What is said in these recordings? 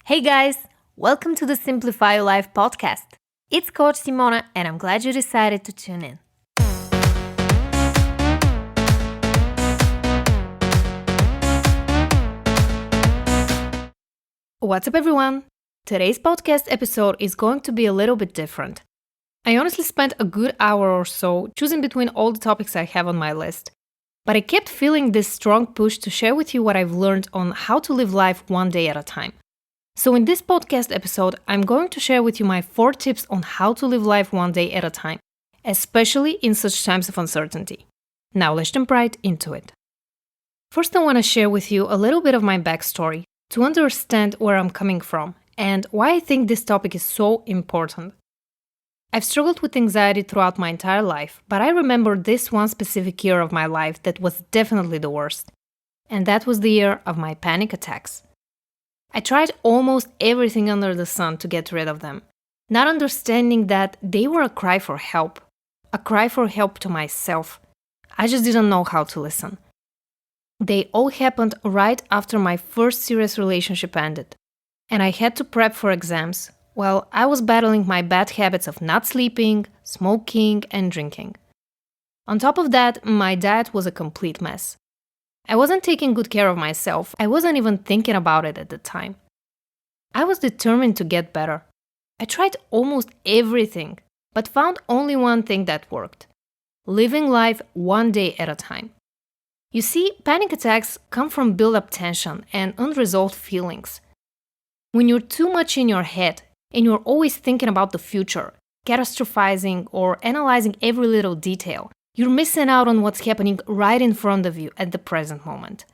Hey guys, welcome to the Simplify Your Life podcast. It's Coach Simona and I'm glad you decided to tune in. What's up everyone? Today's podcast episode is going to be a little bit different. I honestly spent a good hour or so choosing between all the topics I have on my list, but I kept feeling this strong push to share with you what I've learned on how to live life one day at a time. So in this podcast episode, I'm going to share with you my 4 tips on how to live life one day at a time, especially in such times of uncertainty. Now let's jump right into it. First, I want to share with you a little bit of my backstory to understand where I'm coming from and why I think this topic is so important. I've struggled with anxiety throughout my entire life, but I remember this one specific year of my life that was definitely the worst. And that was the year of my panic attacks. I tried almost everything under the sun to get rid of them, not understanding that they were a cry for help to myself. I just didn't know how to listen. They all happened right after my first serious relationship ended, and I had to prep for exams while I was battling my bad habits of not sleeping, smoking, and drinking. On top of that, my diet was a complete mess. I wasn't taking good care of myself. I wasn't even thinking about it at the time. I was determined to get better. I tried almost everything, but found only one thing that worked: living life one day at a time. You see, panic attacks come from built-up tension and unresolved feelings. When you're too much in your head and you're always thinking about the future, catastrophizing or analyzing every little detail, you're missing out on what's happening right in front of you at the present moment.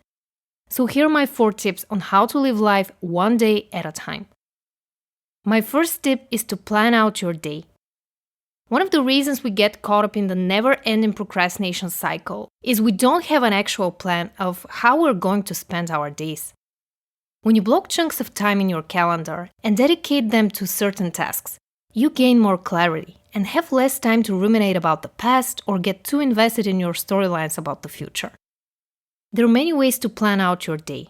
So here are my 4 tips on how to live life one day at a time. My first tip is to plan out your day. One of the reasons we get caught up in the never-ending procrastination cycle is we don't have an actual plan of how we're going to spend our days. When you block chunks of time in your calendar and dedicate them to certain tasks, you gain more clarity and have less time to ruminate about the past or get too invested in your storylines about the future. There are many ways to plan out your day.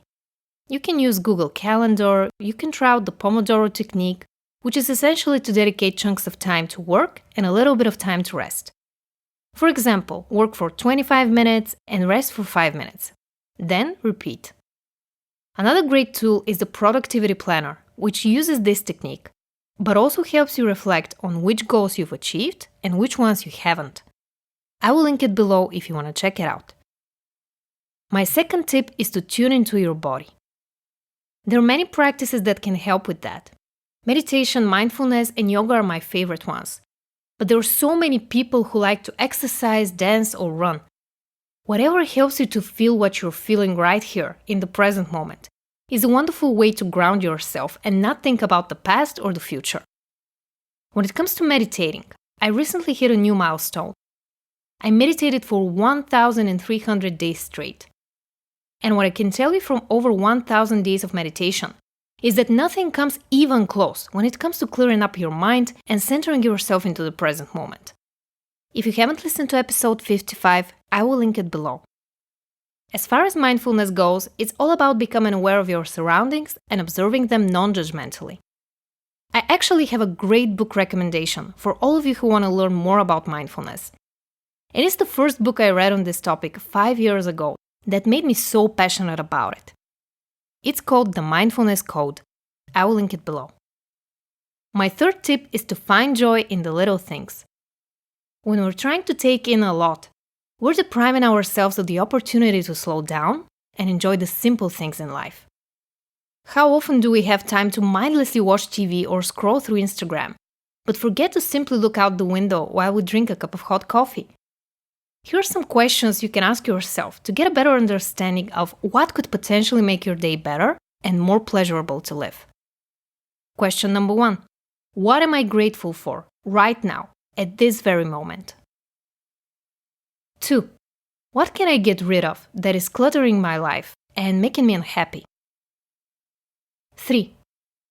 You can use Google Calendar, you can try out the Pomodoro technique, which is essentially to dedicate chunks of time to work and a little bit of time to rest. For example, work for 25 minutes and rest for 5 minutes. Then repeat. Another great tool is the Productivity Planner, which uses this technique, but also helps you reflect on which goals you've achieved and which ones you haven't. I will link it below if you want to check it out. My second tip is to tune into your body. There are many practices that can help with that. Meditation, mindfulness, and yoga are my favorite ones. But there are so many people who like to exercise, dance, or run. Whatever helps you to feel what you're feeling right here in the present moment is a wonderful way to ground yourself and not think about the past or the future. When it comes to meditating, I recently hit a new milestone. I meditated for 1,300 days straight. And what I can tell you from over 1,000 days of meditation is that nothing comes even close when it comes to clearing up your mind and centering yourself into the present moment. If you haven't listened to episode 55, I will link it below. As far as mindfulness goes, it's all about becoming aware of your surroundings and observing them non-judgmentally. I actually have a great book recommendation for all of you who want to learn more about mindfulness. It is the first book I read on this topic 5 years ago that made me so passionate about it. It's called The Mindfulness Code. I will link it below. My third tip is to find joy in the little things. When we're trying to take in a lot, we're depriving ourselves of the opportunity to slow down and enjoy the simple things in life. How often do we have time to mindlessly watch TV or scroll through Instagram, but forget to simply look out the window while we drink a cup of hot coffee? Here are some questions you can ask yourself to get a better understanding of what could potentially make your day better and more pleasurable to live. Question number 1. What am I grateful for right now, at this very moment? 2. What can I get rid of that is cluttering my life and making me unhappy? 3.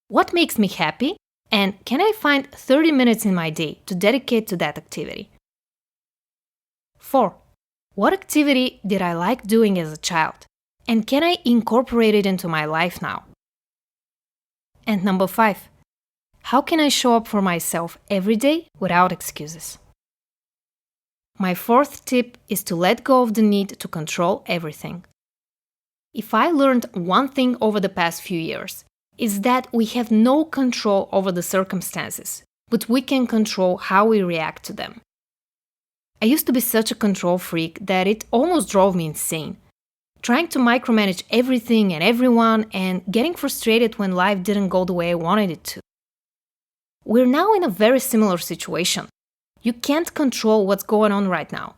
What makes me happy, and can I find 30 minutes in my day to dedicate to that activity? 4. What activity did I like doing as a child, and can I incorporate it into my life now? And number 5, how can I show up for myself every day without excuses? My 4th tip is to let go of the need to control everything. If I learned one thing over the past few years, it's that we have no control over the circumstances, but we can control how we react to them. I used to be such a control freak that it almost drove me insane. Trying to micromanage everything and everyone and getting frustrated when life didn't go the way I wanted it to. We're now in a very similar situation. You can't control what's going on right now.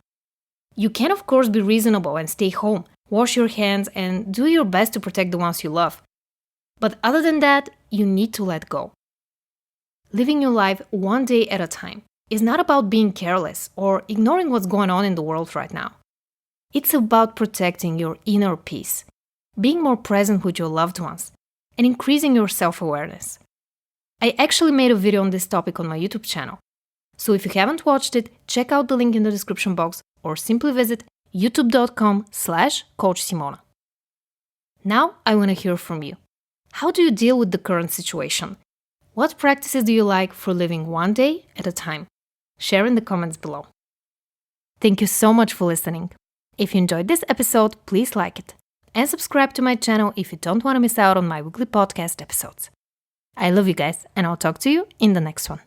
You can, of course, be reasonable and stay home, wash your hands, and do your best to protect the ones you love. But other than that, you need to let go. Living your life one day at a time is not about being careless or ignoring what's going on in the world right now. It's about protecting your inner peace, being more present with your loved ones, and increasing your self-awareness. I actually made a video on this topic on my YouTube channel. So if you haven't watched it, check out the link in the description box or simply visit youtube.com/Coach Simona. Now I want to hear from you. How do you deal with the current situation? What practices do you like for living one day at a time? Share in the comments below. Thank you so much for listening. If you enjoyed this episode, please like it and subscribe to my channel if you don't want to miss out on my weekly podcast episodes. I love you guys, and I'll talk to you in the next one.